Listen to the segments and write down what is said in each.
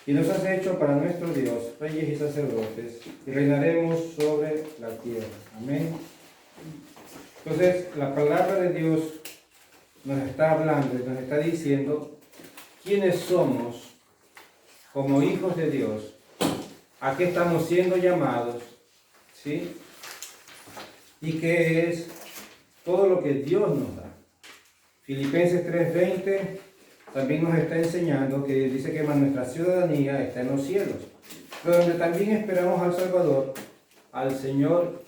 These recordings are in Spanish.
y nos has hecho para nuestro Dios reyes y sacerdotes, y reinaremos sobre la tierra. Amén. Entonces, la palabra de Dios nos está hablando y nos está diciendo quiénes somos como hijos de Dios, a qué estamos siendo llamados, ¿sí? Y qué es todo lo que Dios nos da. Filipenses 3:20 también nos está enseñando que dice que nuestra ciudadanía está en los cielos, pero donde también esperamos al Salvador, al Señor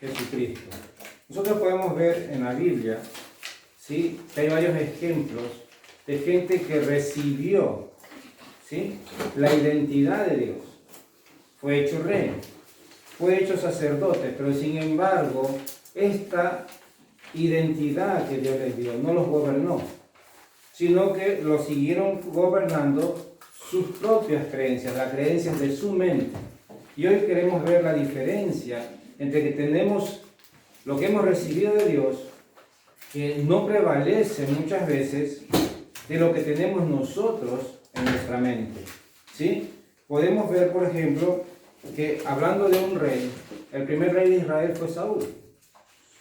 Jesucristo. Nosotros podemos ver en la Biblia, ¿sí?, que hay varios ejemplos de gente que recibió, ¿sí?, la identidad de Dios. Fue hecho rey, fue hecho sacerdote, pero sin embargo, esta identidad que Dios les dio no los gobernó, sino que los siguieron gobernando sus propias creencias, las creencias de su mente. Y hoy queremos ver la diferencia entre que tenemos lo que hemos recibido de Dios, que no prevalece muchas veces de lo que tenemos nosotros en nuestra mente, ¿sí? Podemos ver, por ejemplo, que hablando de un rey, el primer rey de Israel fue Saúl,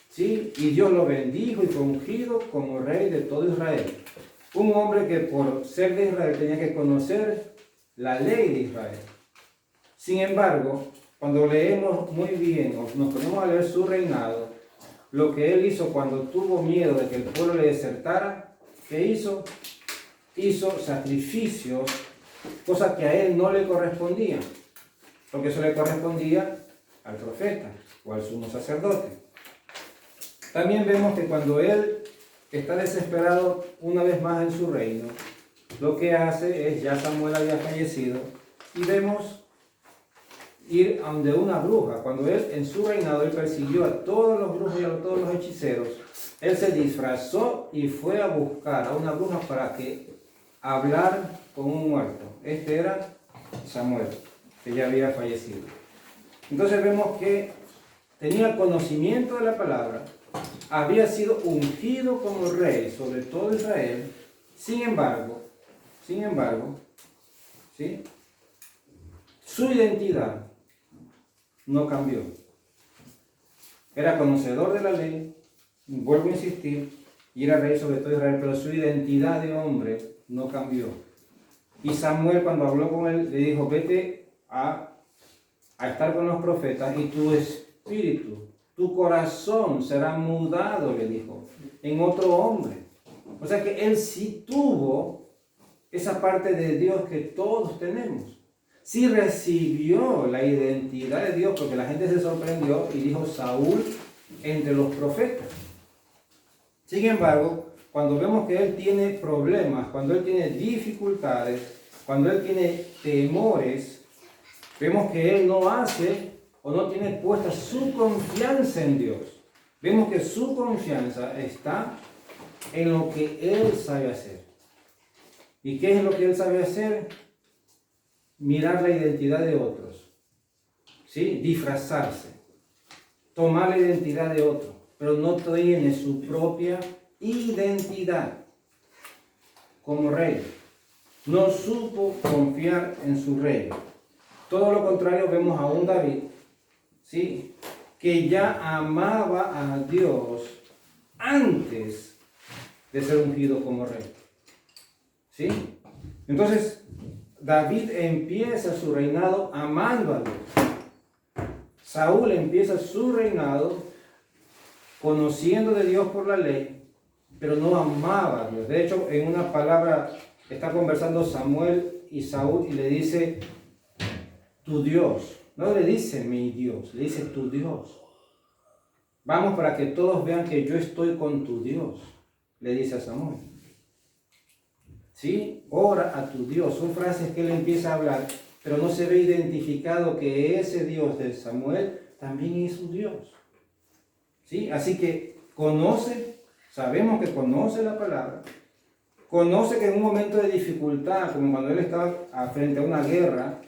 ¿sí? Y Dios lo bendijo y fue ungido como rey de todo Israel. Un hombre que por ser de Israel tenía que conocer la ley de Israel. Sin embargo, cuando leemos muy bien, o nos ponemos a leer su reinado, lo que él hizo cuando tuvo miedo de que el pueblo le desertara, ¿qué hizo? Hizo sacrificios, cosas que a él no le correspondían, porque eso le correspondía al profeta o al sumo sacerdote. También vemos que cuando él está desesperado una vez más en su reino, lo que hace es, ya Samuel había fallecido, y vemos ir a donde una bruja. Cuando él en su reinado él persiguió a todos los brujos y a todos los hechiceros, él se disfrazó y fue a buscar a una bruja para que hablar con un muerto. Este era Samuel, que ya había fallecido. Entonces vemos que tenía conocimiento de la palabra, había sido ungido como rey sobre todo Israel. Sin embargo, ¿sí?, su identidad no cambió. Era conocedor de la ley, vuelvo a insistir, y era rey sobre todo Israel, pero su identidad de hombre no cambió. Y Samuel, cuando habló con él, le dijo: vete a estar con los profetas y tu espíritu, tu corazón será mudado, le dijo, en otro hombre. O sea que él sí tuvo esa parte de Dios que todos tenemos. Sí recibió la identidad de Dios, porque la gente se sorprendió y dijo: Saúl entre los profetas. Sin embargo, cuando vemos que él tiene problemas, cuando él tiene dificultades, cuando él tiene temores, vemos que él no hace o no tiene puesta su confianza en Dios. Vemos que su confianza está en lo que él sabe hacer. ¿Y qué es lo que él sabe hacer? Mirar la identidad de otros, ¿sí? Disfrazarse, tomar la identidad de otro, pero no tiene su propia identidad como rey. No supo confiar en su rey. Todo lo contrario, vemos a un David, ¿sí?, que ya amaba a Dios antes de ser ungido como rey, ¿sí? Entonces, David empieza su reinado amando a Dios. Saúl empieza su reinado conociendo de Dios por la ley, pero no amaba a Dios. De hecho, en una palabra está conversando Samuel y Saúl y le dice: tu Dios. No le dice mi Dios, le dice tu Dios. Vamos para que todos vean que yo estoy con tu Dios, le dice a Samuel. ¿Sí? Ora a tu Dios. Son frases que él empieza a hablar, pero no se ve identificado que ese Dios de Samuel también es un Dios. ¿Sí? Así que conoce, sabemos que conoce la palabra, conoce que en un momento de dificultad, como cuando él estaba frente a una guerra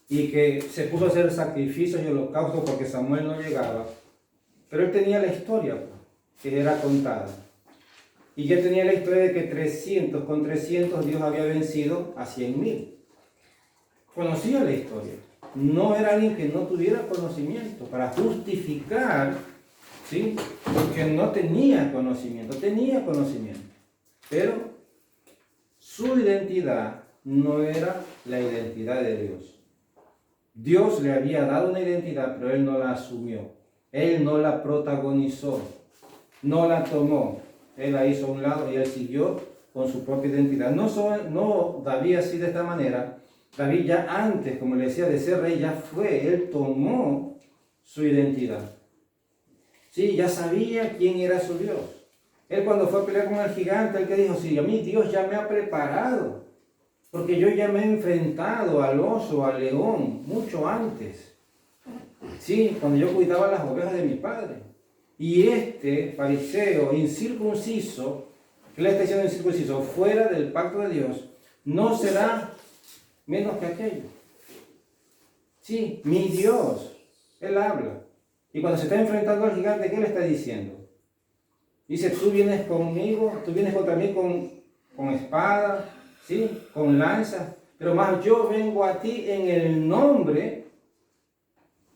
y que se puso a hacer sacrificios y holocaustos porque Samuel no llegaba, pero él tenía la historia que era contada. Y ya tenía la historia de que 300 con 300 Dios había vencido a 100,000. conocía la historia. No era alguien que no tuviera conocimiento para justificar, ¿sí? Porque no tenía conocimiento, pero su identidad no era la identidad de Dios. Dios le había dado una identidad, pero él no la asumió. Él no la protagonizó, no la tomó. Él la hizo a un lado y él siguió con su propia identidad. No David así de esta manera. David ya antes, como le decía, de ser rey, ya fue. Él tomó su identidad. Sí, ya sabía quién era su Dios. Él cuando fue a pelear con el gigante, él que dijo, sí, a mí Dios ya me ha preparado. Porque yo ya me he enfrentado al oso, al león, mucho antes. Sí, cuando yo cuidaba las ovejas de mi padre. Y este fariseo incircunciso, que le está diciendo incircunciso, fuera del pacto de Dios, no será menos que aquello. Sí, mi Dios, él habla. Y cuando se está enfrentando al gigante, ¿qué le está diciendo? Dice, tú vienes conmigo, tú vienes contra mí con espada, ¿sí? Con lanza, pero más yo vengo a ti en el nombre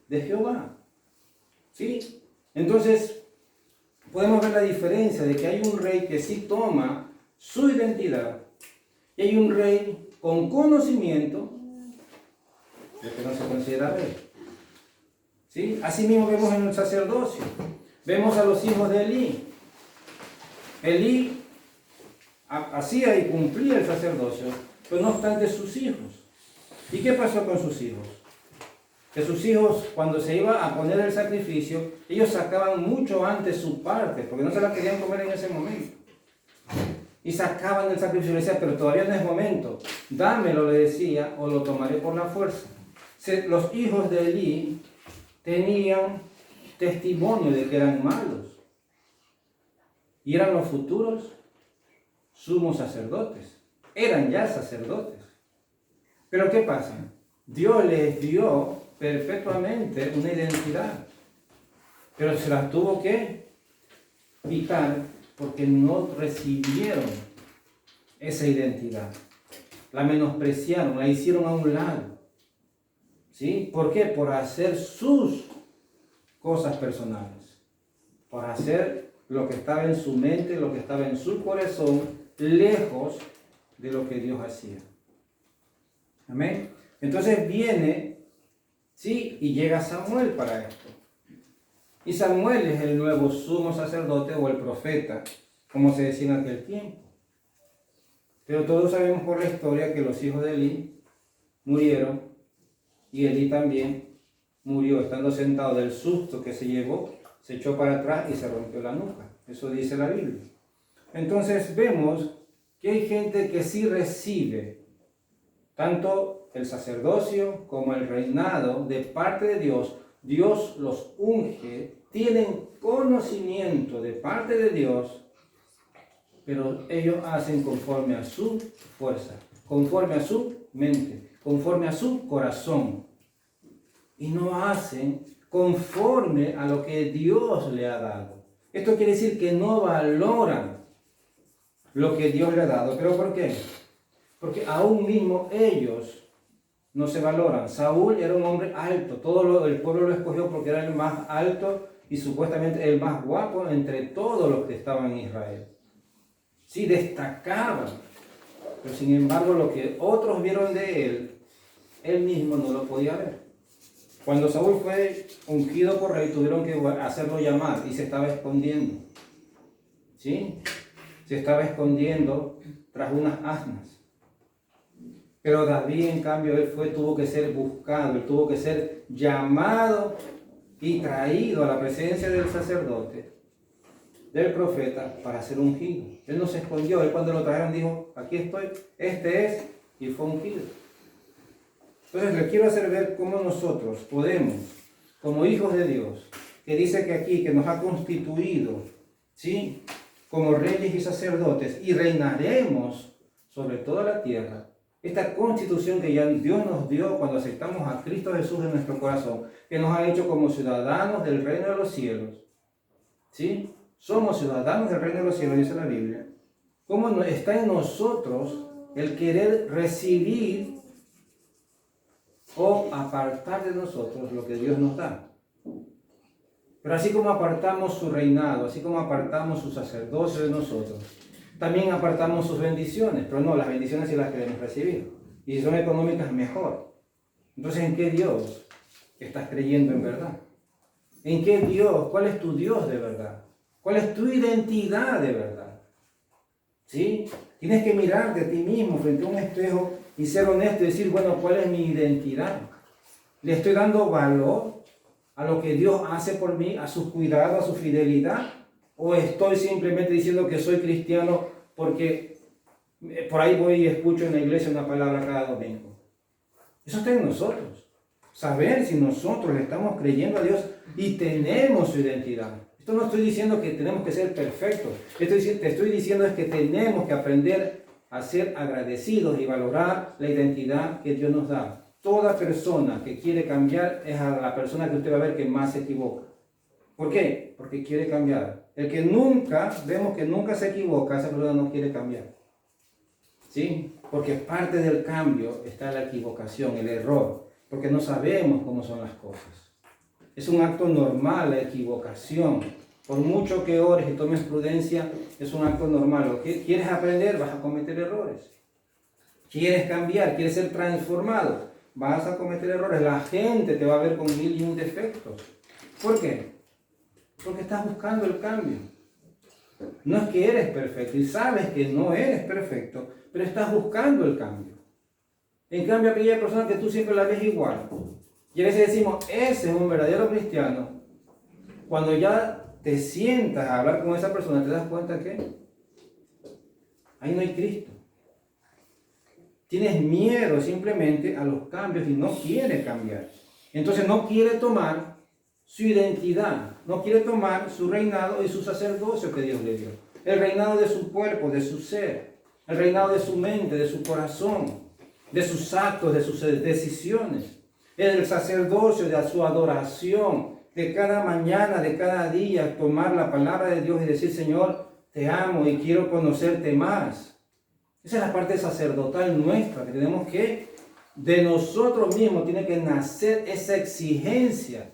de Jehová. ¿Sí? Entonces, podemos ver la diferencia de que hay un rey que sí toma su identidad y hay un rey con conocimiento de que no se considera rey. ¿Sí? Así mismo vemos en el sacerdocio. Vemos a los hijos de Elí. Elí hacía y cumplía el sacerdocio, pero no obstante sus hijos. ¿Y qué pasó con sus hijos? Que sus hijos, cuando se iba a poner el sacrificio, ellos sacaban mucho antes su parte, porque no se la querían comer en ese momento. Y sacaban el sacrificio y le decían, pero todavía no es momento, dámelo, le decía, o lo tomaré por la fuerza. Los hijos de Elí tenían testimonio de que eran malos. Y eran los futuros sumos sacerdotes. Eran ya sacerdotes. Pero ¿qué pasa? Dios les dio perpetuamente una identidad. Pero se las tuvo que quitar porque no recibieron esa identidad. La menospreciaron, la hicieron a un lado. ¿Sí? ¿Por qué? Por hacer sus cosas personales. Por hacer lo que estaba en su mente, lo que estaba en su corazón, lejos de lo que Dios hacía. Amén. Entonces viene, sí, y llega Samuel para esto. Y Samuel es el nuevo sumo sacerdote o el profeta, como se decía en aquel tiempo. Pero todos sabemos por la historia que los hijos de Elí murieron y Elí también murió estando sentado del susto que se llevó, se echó para atrás y se rompió la nuca. Eso dice la Biblia. Entonces vemos que hay gente que sí recibe tanto el sacerdocio como el reinado de parte de Dios. Dios los unge, tienen conocimiento de parte de Dios, pero ellos hacen conforme a su fuerza, conforme a su mente, conforme a su corazón. Y no hacen conforme a lo que Dios le ha dado. Esto quiere decir que no valoran lo que Dios le ha dado. ¿Pero por qué? Porque aún mismo ellos no se valoran. Saúl era un hombre alto. El pueblo lo escogió porque era el más alto y supuestamente el más guapo entre todos los que estaban en Israel. Sí, destacaba. Pero sin embargo, lo que otros vieron de él, él mismo no lo podía ver. Cuando Saúl fue ungido por rey, tuvieron que hacerlo llamar y se estaba escondiendo. ¿Sí? Se estaba escondiendo tras unas asnas. Pero David, en cambio, tuvo que ser buscado, él tuvo que ser llamado y traído a la presencia del sacerdote, del profeta, para ser ungido. Él no se escondió, él cuando lo trajeron dijo, aquí estoy, este es, y fue ungido. Entonces les quiero hacer ver cómo nosotros podemos, como hijos de Dios, que dice que aquí, que nos ha constituido, ¿sí?, como reyes y sacerdotes, y reinaremos sobre toda la tierra. Esta constitución que ya Dios nos dio cuando aceptamos a Cristo Jesús en nuestro corazón, que nos ha hecho como ciudadanos del reino de los cielos. ¿Sí? Somos ciudadanos del reino de los cielos, dice la Biblia. ¿Cómo está en nosotros el querer recibir o apartar de nosotros lo que Dios nos da. Pero así como apartamos su reinado, así como apartamos su sacerdocio de nosotros, también apartamos sus bendiciones, pero no, las bendiciones sí las queremos recibir. Y si son económicas, mejor. Entonces, ¿en qué Dios estás creyendo en verdad? ¿En qué Dios? ¿Cuál es tu Dios de verdad? ¿Cuál es tu identidad de verdad? ¿Sí? Tienes que mirarte a ti mismo frente a un espejo y ser honesto y decir, bueno, ¿cuál es mi identidad? ¿Le estoy dando valor a lo que Dios hace por mí, a su cuidado, a su fidelidad? ¿O estoy simplemente diciendo que soy cristiano porque por ahí voy y escucho en la iglesia una palabra cada domingo? Eso está en nosotros. Saber si nosotros le estamos creyendo a Dios y tenemos su identidad. Esto no estoy diciendo que tenemos que ser perfectos. Te estoy diciendo es que tenemos que aprender a ser agradecidos y valorar la identidad que Dios nos da. Toda persona que quiere cambiar es a la persona que usted va a ver que más se equivoca. ¿Por qué? Porque quiere cambiar. El que vemos que nunca se equivoca, esa persona no quiere cambiar. ¿Sí? Porque parte del cambio está la equivocación, el error, porque no sabemos cómo son las cosas. Es un acto normal la equivocación. Por mucho que ores y tomes prudencia, es un acto normal. Lo que quieres aprender, vas a cometer errores. Quieres cambiar, quieres ser transformado, vas a cometer errores. La gente te va a ver con 1001 defectos. ¿Por qué? Porque estás buscando el cambio. No es que eres perfecto y sabes que no eres perfecto, pero estás buscando el cambio. En cambio, aquella persona que tú siempre la ves igual. Y a veces decimos, ese es un verdadero cristiano. Cuando ya te sientas a hablar con esa persona, te das cuenta que ahí no hay Cristo. Tienes miedo simplemente a los cambios y no quieres cambiar. Entonces no quiere tomar su identidad, no quiere tomar su reinado y su sacerdocio que Dios le dio. El reinado de su cuerpo, de su ser, el reinado de su mente, de su corazón, de sus actos, de sus decisiones. El sacerdocio de su adoración, de cada mañana, de cada día, tomar la palabra de Dios y decir, Señor, te amo y quiero conocerte más. Esa es la parte sacerdotal nuestra, que tenemos que, de nosotros mismos, tiene que nacer esa exigencia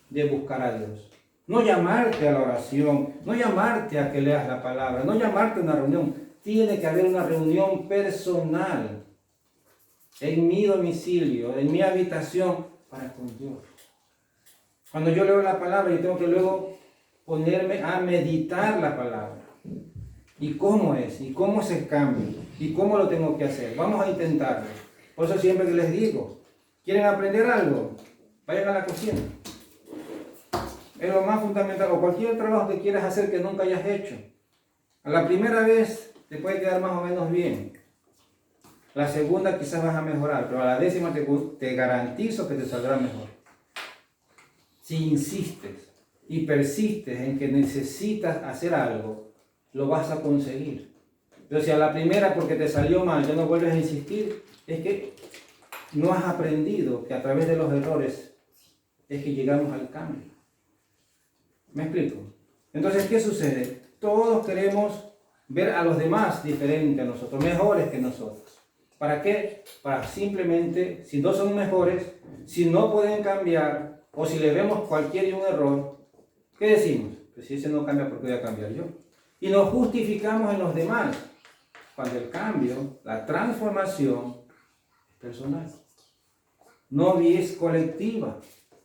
de buscar a Dios. No llamarte a la oración, no llamarte a que leas la palabra, no llamarte a una reunión. Tiene que haber una reunión personal en mi domicilio, en mi habitación, para con Dios. Cuando yo leo la palabra, yo tengo que luego ponerme a meditar la palabra. ¿Y cómo es? ¿Y cómo es el cambio? ¿Y cómo lo tengo que hacer? Vamos a intentarlo. Por eso siempre que les digo, ¿quieren aprender algo? Vayan a la cocina. Es lo más fundamental. O cualquier trabajo que quieras hacer que nunca hayas hecho. A la primera vez te puede quedar más o menos bien. La segunda quizás vas a mejorar, pero a la 10ª te garantizo que te saldrá mejor. Si insistes y persistes en que necesitas hacer algo, lo vas a conseguir. Pero si a la primera, porque te salió mal, ya no vuelves a insistir, es que no has aprendido que a través de los errores es que llegamos al cambio. ¿Me explico? Entonces, ¿qué sucede? Todos queremos ver a los demás diferentes a nosotros, mejores que nosotros. ¿Para qué? Para simplemente, si no son mejores, si no pueden cambiar, o si le vemos cualquier y un error, ¿qué decimos? Pues si ese no cambia, ¿por qué voy a cambiar yo? Y nos justificamos en los demás, cuando el cambio, la transformación es personal. No es colectiva.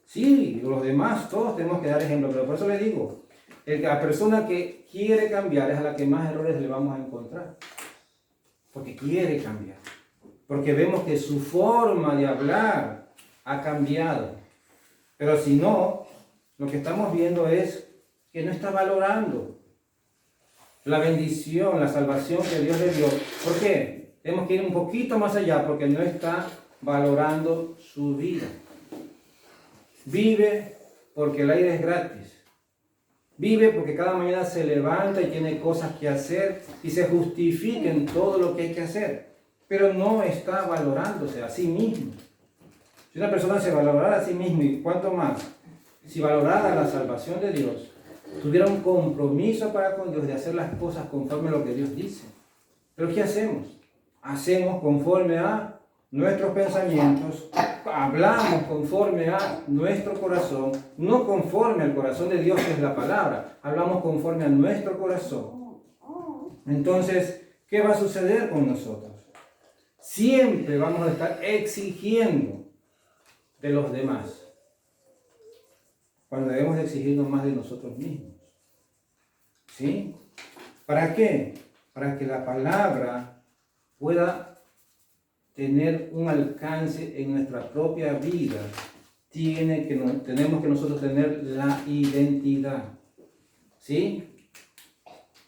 Sí, los demás, todos tenemos que dar ejemplo, pero por eso le digo, la persona que quiere cambiar es a la que más errores le vamos a encontrar. Porque quiere cambiar. Porque vemos que su forma de hablar ha cambiado. Pero si no, lo que estamos viendo es que no está valorando la bendición, la salvación que Dios le dio. ¿Por qué? Tenemos que ir un poquito más allá porque no está valorando su vida. Vive porque el aire es gratis. Vive porque cada mañana se levanta y tiene cosas que hacer y se justifica en todo lo que hay que hacer. Pero no está valorándose a sí mismo. Si una persona se valorara a sí mismo, y cuánto más, si valorara la salvación de Dios, tuviera un compromiso para con Dios de hacer las cosas conforme a lo que Dios dice. Pero ¿qué hacemos? Hacemos conforme a nuestros pensamientos, hablamos conforme a nuestro corazón, no conforme al corazón de Dios que es la palabra, hablamos conforme a nuestro corazón. Entonces, ¿qué va a suceder con nosotros? Siempre vamos a estar exigiendo de los demás, cuando debemos de exigirnos más de nosotros mismos. ¿Sí? ¿Para qué? Para que la palabra pueda tener un alcance en nuestra propia vida. Tenemos que nosotros tener la identidad. ¿Sí?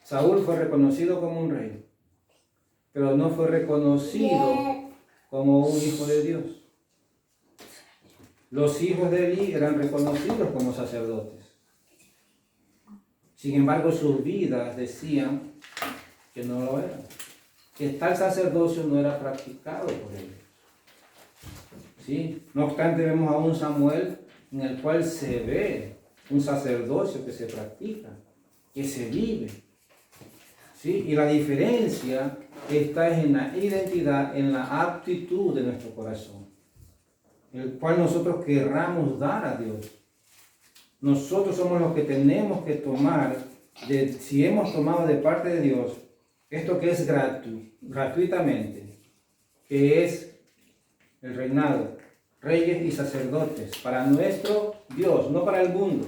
Saúl fue reconocido como un rey, pero no fue reconocido como un hijo de Dios. Los hijos de Eli eran reconocidos como sacerdotes. Sin embargo, sus vidas decían que no lo eran. Que tal sacerdocio no era practicado por ellos. ¿Sí? No obstante, vemos a un Samuel en el cual se ve un sacerdocio que se practica, que se vive. ¿Sí? Y la diferencia está en la identidad, en la aptitud de nuestro corazón, el cual nosotros querramos dar a Dios. Nosotros somos los que tenemos que tomar, si hemos tomado de parte de Dios, esto que es gratuitamente, que es el reinado, reyes y sacerdotes, para nuestro Dios, no para el mundo.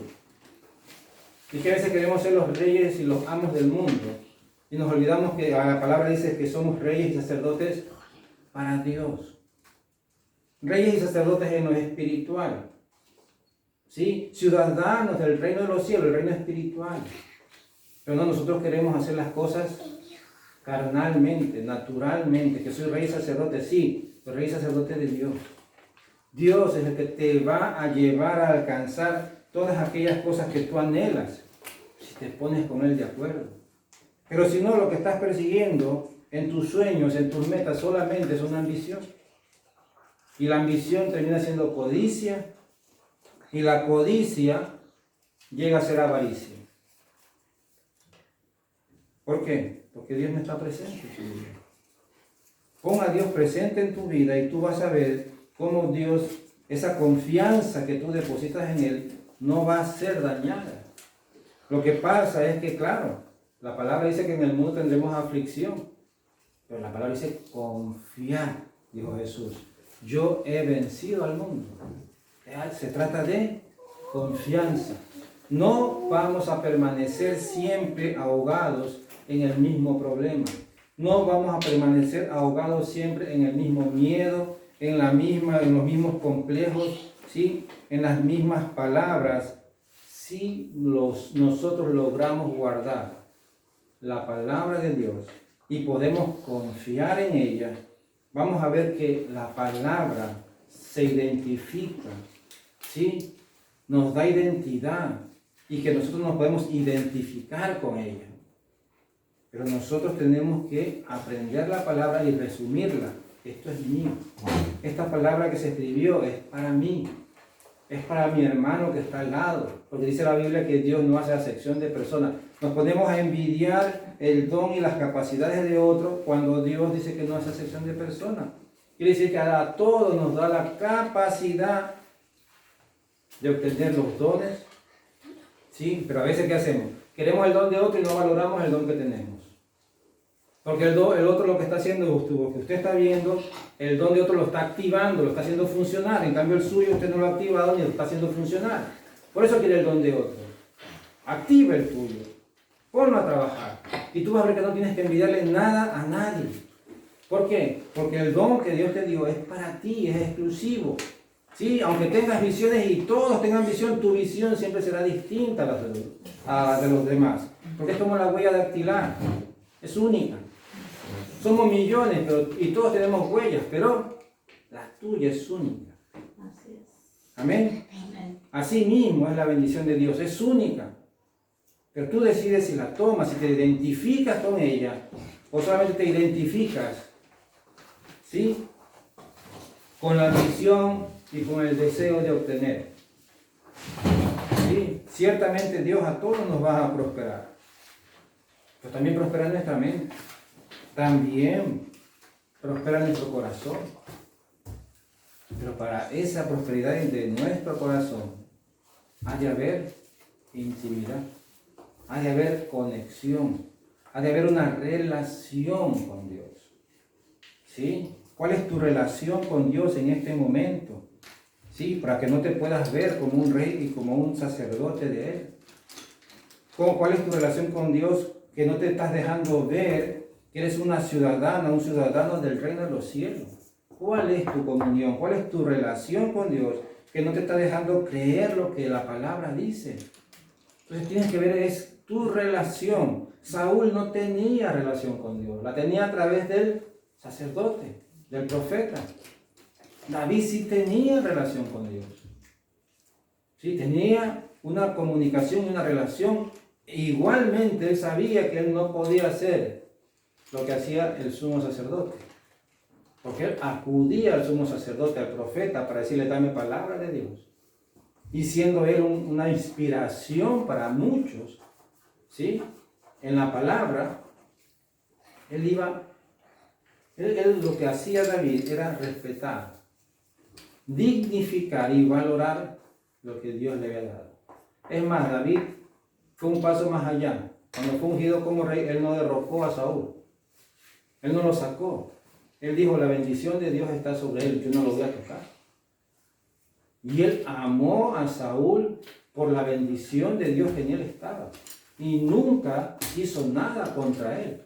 Y que a veces queremos ser los reyes y los amos del mundo, y nos olvidamos que la palabra dice que somos reyes y sacerdotes para Dios. Reyes y sacerdotes en lo espiritual. ¿Sí? Ciudadanos del reino de los cielos, el reino espiritual. Pero no, nosotros queremos hacer las cosas carnalmente, naturalmente, que soy rey y sacerdote, sí, pero rey y sacerdote de Dios. Dios es el que te va a llevar a alcanzar todas aquellas cosas que tú anhelas, si te pones con Él de acuerdo. Pero si no, lo que estás persiguiendo en tus sueños, en tus metas, solamente es una ambición. Y la ambición termina siendo codicia, y la codicia llega a ser avaricia. ¿Por qué? Porque Dios no está presente en tu vida. Pon a Dios presente en tu vida y tú vas a ver cómo Dios, esa confianza que tú depositas en Él, no va a ser dañada. Lo que pasa es que, claro, la palabra dice que en el mundo tendremos aflicción, pero la palabra dice confiar, dijo Jesús. Yo he vencido al mundo. Se trata de confianza. No vamos a permanecer siempre ahogados en el mismo problema. No vamos a permanecer ahogados siempre en el mismo miedo, en los mismos complejos, ¿sí? En las mismas palabras. Si nosotros logramos guardar la palabra de Dios y podemos confiar en ella, vamos a ver que la palabra se identifica, ¿sí? Nos da identidad y que nosotros nos podemos identificar con ella. Pero nosotros tenemos que aprender la palabra y resumirla. Esto es mío. Esta palabra que se escribió es para mí. Es para mi hermano que está al lado. Porque dice la Biblia que Dios no hace acepción de personas. Nos ponemos a envidiar el don y las capacidades de otros cuando Dios dice que no hace acepción de personas. Quiere decir que a todos nos da la capacidad de obtener los dones. Sí, pero a veces ¿qué hacemos? Queremos el don de otro y no valoramos el don que tenemos. Porque el otro lo que está haciendo, lo que usted está viendo, el don de otro lo está activando, lo está haciendo funcionar. En cambio el suyo usted no lo ha activado ni lo está haciendo funcionar. Por eso quiere el don de otro. Activa el tuyo. Ponlo a trabajar. Y tú vas a ver que no tienes que envidiarle nada a nadie. ¿Por qué? Porque el don que Dios te dio es para ti, es exclusivo. ¿Sí? Aunque tengas visiones y todos tengan visión, tu visión siempre será distinta a la de los demás. Porque es como la huella dactilar. Es única. Somos millones y todos tenemos huellas, pero la tuya es única. Así es. Amén. Amén. Así mismo es la bendición de Dios, es única. Pero tú decides si la tomas, si te identificas con ella, o solamente te identificas, ¿sí?, con la misión y con el deseo de obtener. ¿Sí? Ciertamente Dios a todos nos va a prosperar. Pero también prospera nuestra mente. También prospera nuestro corazón. Pero para esa prosperidad de nuestro corazón, ha de haber intimidad, ha de haber conexión, ha de haber una relación con Dios. ¿Sí? ¿Cuál es tu relación con Dios en este momento? ¿Sí? Para que no te puedas ver como un rey y como un sacerdote de Él. ¿Cuál es tu relación con Dios que no te estás dejando ver que eres una ciudadana, un ciudadano del reino de los cielos? ¿Cuál es tu comunión? ¿Cuál es tu relación con Dios que no te está dejando creer lo que la palabra dice? Entonces tienes que ver, es tu relación. Saúl no tenía relación con Dios, la tenía a través del sacerdote, del profeta. David sí tenía relación con Dios. Sí, tenía una comunicación, una relación. Igualmente él sabía que él no podía hacer lo que hacía el sumo sacerdote. Porque él acudía al sumo sacerdote, al profeta, para decirle, dame palabra de Dios. Y siendo él una inspiración para muchos, ¿sí? En la palabra, él lo que hacía David era respetar, dignificar y valorar lo que Dios le había dado. Es más, David fue un paso más allá. Cuando fue ungido como rey, él no derrocó a Saúl. Él no lo sacó. Él dijo, la bendición de Dios está sobre él, yo no lo voy a tocar. Y él amó a Saúl por la bendición de Dios que en él estaba. Y nunca hizo nada contra él.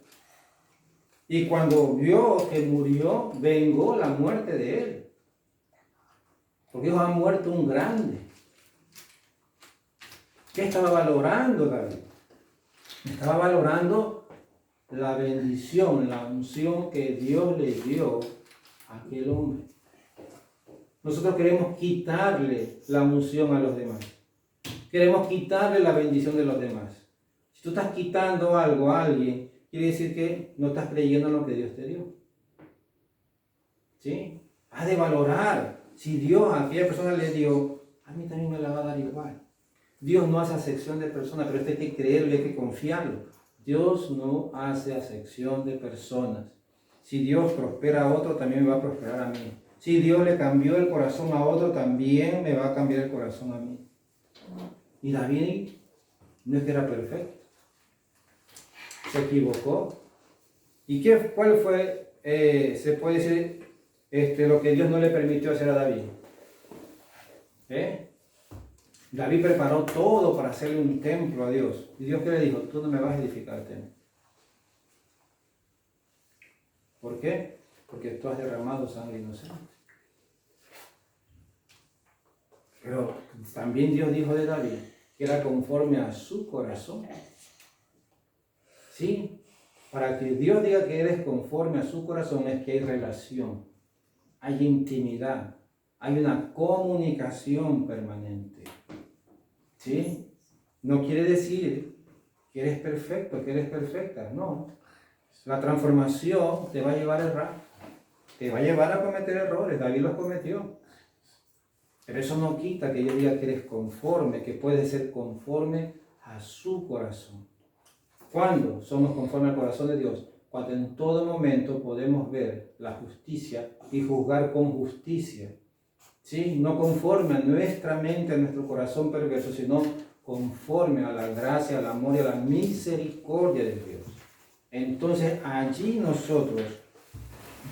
Y cuando vio que murió, vengó la muerte de él. Porque Dios ha muerto un grande. ¿Qué estaba valorando David? Estaba valorando la bendición, la unción que Dios le dio a aquel hombre. Nosotros queremos quitarle la unción a los demás. Queremos quitarle la bendición de los demás. Si tú estás quitando algo a alguien, quiere decir que no estás creyendo en lo que Dios te dio. ¿Sí? Has de valorar. Si Dios a aquella persona le dio, a mí también me la va a dar igual. Dios no hace acepción de personas, pero esto hay que creerlo y hay que confiarlo. Dios no hace acepción de personas. Si Dios prospera a otro, también me va a prosperar a mí. Si Dios le cambió el corazón a otro, también me va a cambiar el corazón a mí. Y David no es que era perfecto. Se equivocó. ¿Y cuál fue, se puede decir, lo que Dios no le permitió hacer a David? David preparó todo para hacerle un templo a Dios. ¿Y Dios qué le dijo? Tú no me vas a edificar el templo. ¿Por qué? Porque tú has derramado sangre inocente. Pero también Dios dijo de David que era conforme a su corazón. ¿Sí? Para que Dios diga que eres conforme a su corazón es que hay relación, hay intimidad, hay una comunicación permanente. ¿Sí? No quiere decir que eres perfecto, que eres perfecta, no. La transformación te va a llevar a errar, te va a llevar a cometer errores. David los cometió. Pero eso no quita que yo diga que eres conforme, que puedes ser conforme a su corazón. ¿Cuándo somos conforme al corazón de Dios? Cuando en todo momento podemos ver la justicia y juzgar con justicia. ¿Sí? No conforme a nuestra mente, a nuestro corazón perverso, sino conforme a la gracia, al amor y a la misericordia de Dios. Entonces allí nosotros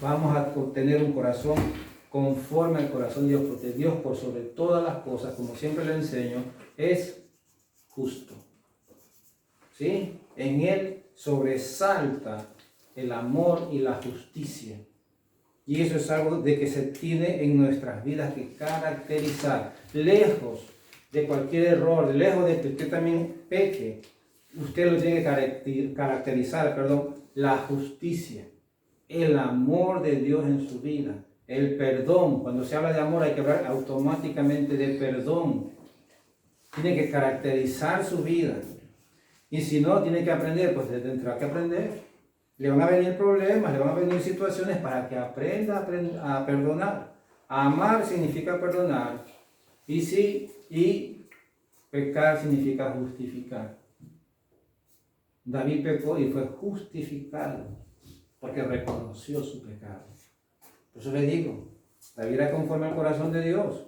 vamos a tener un corazón conforme al corazón de Dios, porque Dios por sobre todas las cosas, como siempre le enseño, es justo. ¿Sí? En Él sobresalta el amor y la justicia. Y eso es algo de que se tiene en nuestras vidas que caracterizar. Lejos de cualquier error, lejos de que usted también peque, usted lo tiene que caracterizar, la justicia, el amor de Dios en su vida, el perdón. Cuando se habla de amor hay que hablar automáticamente de perdón. Tiene que caracterizar su vida. Y si no, tiene que aprender, pues tendrá que aprender. Le van a venir problemas, le van a venir situaciones para que aprenda a perdonar. Amar significa perdonar. Y pecar significa justificar. David pecó y fue justificado porque reconoció su pecado. Por eso le digo, David era conforme al corazón de Dios.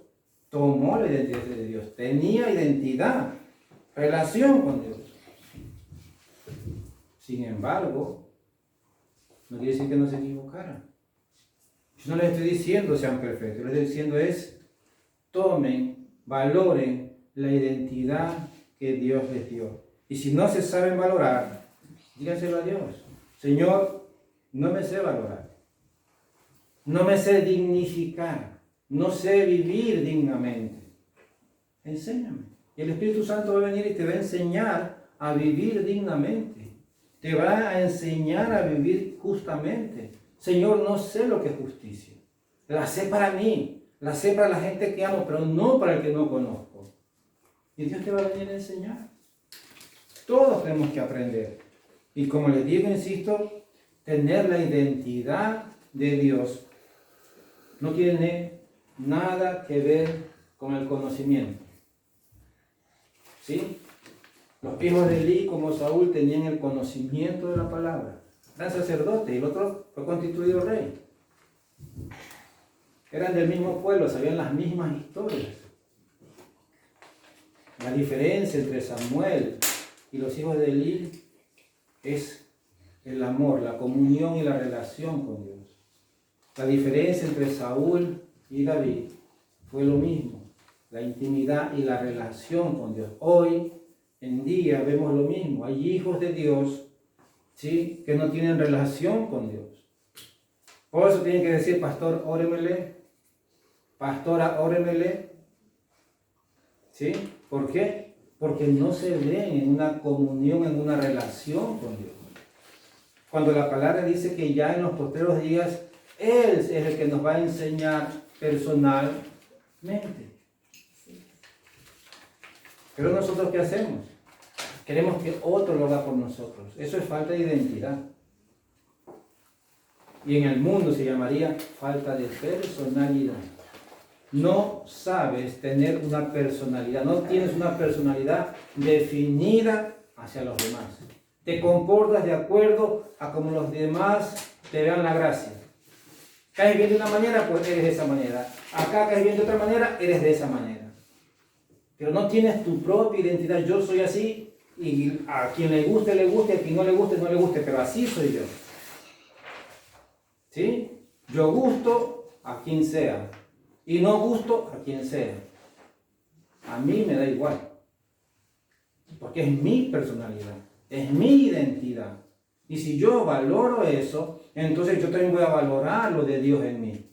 Tomó la identidad de Dios. Tenía identidad, relación con Dios. Sin embargo, no quiere decir que no se equivocara. Yo no les estoy diciendo sean perfectos. Yo les estoy diciendo tomen, valoren la identidad que Dios les dio. Y si no se saben valorar, díganselo a Dios. Señor, no me sé valorar. No me sé dignificar. No sé vivir dignamente. Enséñame. Y el Espíritu Santo va a venir y te va a enseñar a vivir dignamente. Te va a enseñar a vivir justamente. Señor, no sé lo que es justicia. La sé para mí. La sé para la gente que amo, pero no para el que no conozco. Y Dios te va a venir a enseñar. Todos tenemos que aprender. Y como les digo, insisto, tener la identidad de Dios no tiene nada que ver con el conocimiento. ¿Sí? Los hijos de Elí, como Saúl, tenían el conocimiento de la palabra. Eran sacerdotes y el otro fue constituido rey. Eran del mismo pueblo, sabían las mismas historias. La diferencia entre Samuel y los hijos de Elí es el amor, la comunión y la relación con Dios. La diferencia entre Saúl y David fue lo mismo, la intimidad y la relación con Dios. Hoy en día vemos lo mismo. Hay hijos de Dios, ¿sí?, que no tienen relación con Dios. Por eso tienen que decir, pastor, óremele, pastora, óremele. ¿Sí? ¿Por qué? Porque no se ven en una comunión, en una relación con Dios. Cuando la palabra dice que ya en los postreros días Él es el que nos va a enseñar personalmente. Pero nosotros, ¿qué hacemos? Queremos que otro lo haga por nosotros. Eso es falta de identidad. Y en el mundo se llamaría falta de personalidad. No sabes tener una personalidad, no tienes una personalidad definida hacia los demás. Te comportas de acuerdo a como los demás te vean la gracia. Caes bien de una manera, pues eres de esa manera. Acá caes bien de otra manera, eres de esa manera. Pero no tienes tu propia identidad. Yo soy así y a quien le guste, y a quien no le guste, pero así soy yo. ¿Sí? Yo gusto a quien sea y no gusto a quien sea. A mí me da igual. Porque es mi personalidad, es mi identidad. Y si yo valoro eso, entonces yo también voy a valorar lo de Dios en mí.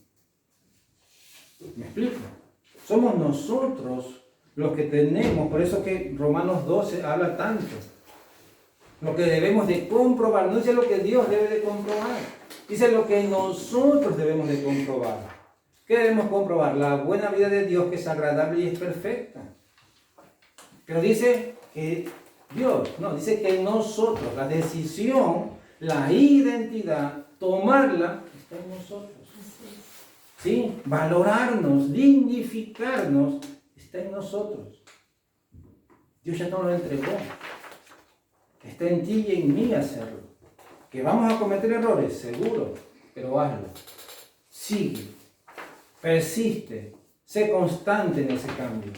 ¿Me explico? Somos nosotros los que tenemos, por eso que Romanos 12 habla tanto. Lo que debemos de comprobar, no dice lo que Dios debe de comprobar, dice lo que nosotros debemos de comprobar. ¿Qué debemos comprobar? La buena vida de Dios, que es agradable y es perfecta. Pero dice que Dios, no, dice que nosotros, la decisión, la identidad, tomarla, está en nosotros. ¿Sí? Valorarnos, dignificarnos, está en nosotros. Dios ya nos lo entregó. Está en ti y en mí hacerlo. ¿Que vamos a cometer errores? Seguro, pero hazlo. Sigue, persiste, sé constante en ese cambio.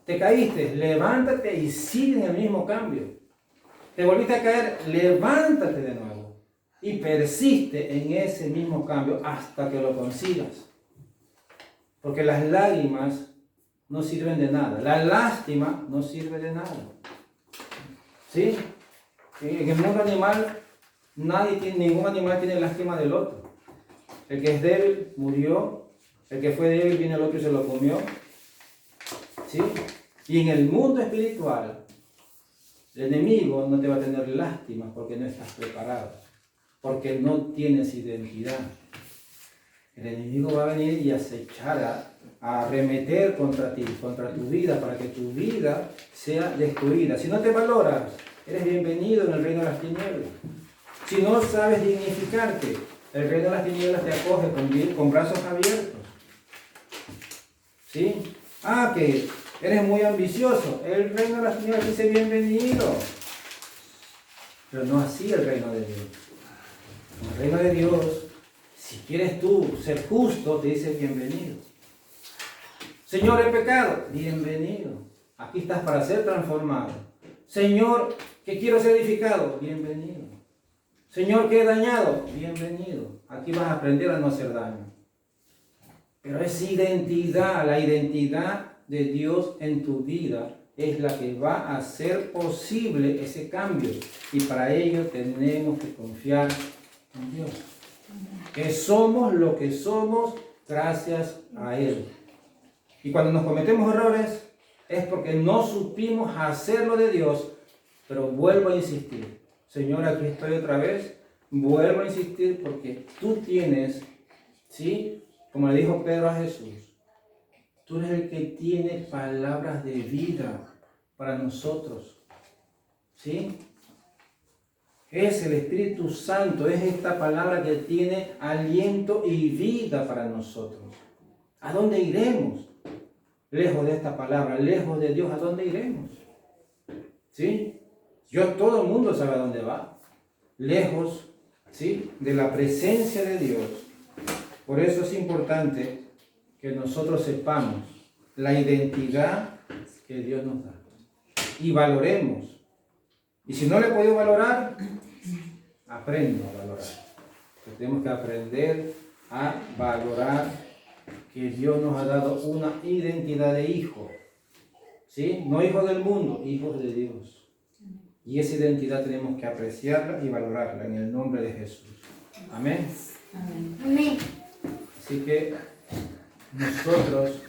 Te caíste, levántate y sigue en el mismo cambio. Te volviste a caer, levántate de nuevo y persiste en ese mismo cambio hasta que lo consigas. Porque las lágrimas no sirven de nada. La lástima no sirve de nada. ¿Sí? En el mundo animal, ningún animal tiene lástima del otro. El que es débil murió. El que fue débil viene el otro y se lo comió. ¿Sí? Y en el mundo espiritual, el enemigo no te va a tener lástima porque no estás preparado. Porque no tienes identidad. El enemigo va a venir y acechar, a arremeter contra ti, contra tu vida, para que tu vida sea destruida. Si no te valoras, eres bienvenido en el reino de las tinieblas. Si no sabes dignificarte, el reino de las tinieblas te acoge con brazos abiertos. ¿Sí? Que eres muy ambicioso. El reino de las tinieblas dice bienvenido. Pero no así el reino de Dios. El reino de Dios Si quieres tú ser justo, te dice bienvenido. Señor, he pecado, bienvenido. Aquí estás para ser transformado. Señor, que quiero ser edificado, bienvenido. Señor, que he dañado, bienvenido. Aquí vas a aprender a no hacer daño. Pero es identidad, la identidad de Dios en tu vida es la que va a hacer posible ese cambio. Y para ello tenemos que confiar en Dios. Que somos lo que somos gracias a Él. Y cuando nos cometemos errores es porque no supimos hacerlo de Dios. Pero vuelvo a insistir. Señor, aquí estoy otra vez. Vuelvo a insistir porque tú tienes, ¿sí? Como le dijo Pedro a Jesús, tú eres el que tiene palabras de vida para nosotros. ¿Sí? Es el Espíritu Santo, es esta palabra que tiene aliento y vida para nosotros. ¿A dónde iremos? Lejos de esta palabra, lejos de Dios, ¿a dónde iremos? ¿Sí? Todo el mundo sabe a dónde va. Lejos, ¿sí?, de la presencia de Dios. Por eso es importante que nosotros sepamos la identidad que Dios nos da y valoremos. Y si no le he podido valorar, aprendo a valorar. Porque tenemos que aprender a valorar que Dios nos ha dado una identidad de hijo. ¿Sí? No hijos del mundo, hijos de Dios. Y esa identidad tenemos que apreciarla y valorarla en el nombre de Jesús. Amén. Amén. Amén. Así que nosotros